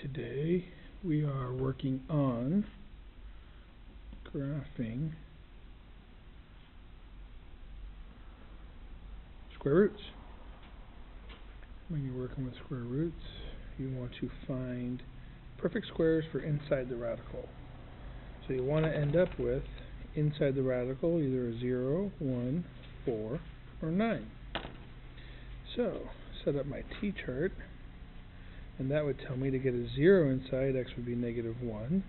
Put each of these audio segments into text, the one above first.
Today we are working on graphing square roots. When you're working with square roots, you want to find perfect squares for inside the radical. So you want to end up with inside the radical either a 0, 1, 4, or 9. So set up my t-chart, and that would tell me to get a 0 inside, x would be -1.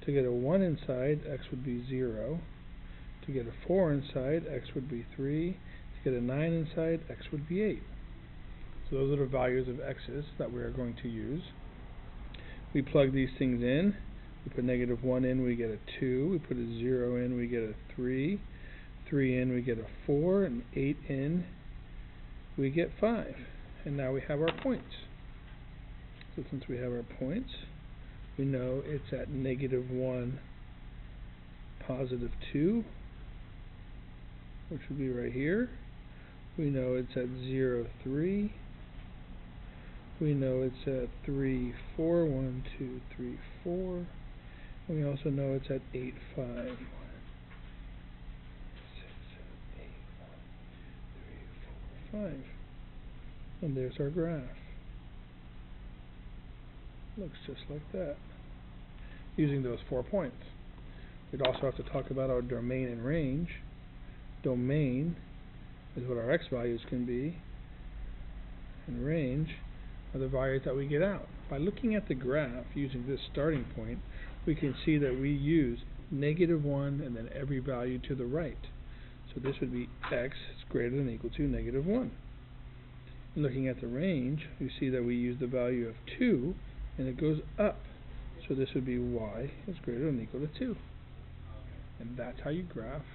To get a 1 inside, x would be 0. To get a 4 inside, x would be 3. To get a 9 inside, x would be 8. So those are the values of x's that we are going to use. We plug these things in. We put -1 in, we get a 2. We put a 0 in, we get a 3. 3 in, we get a 4. And 8 in, we get 5. And now we have our points. So since we have our points, we know it's at -1, +2, which would be right here. We know it's at 0, 3. We know it's at 3, 4, 1, 2, 3, 4. And we also know it's at 8, 5. 1, 6, 7, 8, 1, 3, 4, 5. And there's our graph. Looks just like that, using those 4 points. We'd also have to talk about our domain and range. Domain is what our x values can be, and range are the values that we get out. By looking at the graph using this starting point, we can see that we use -1 and then every value to the right. So this would be x is greater than or equal to -1. Looking at the range, we see that we use the value of 2 and it goes up. So this would be y is greater than or equal to 2. And that's how you graph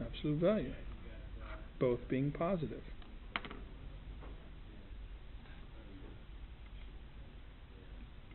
absolute value, both being positive.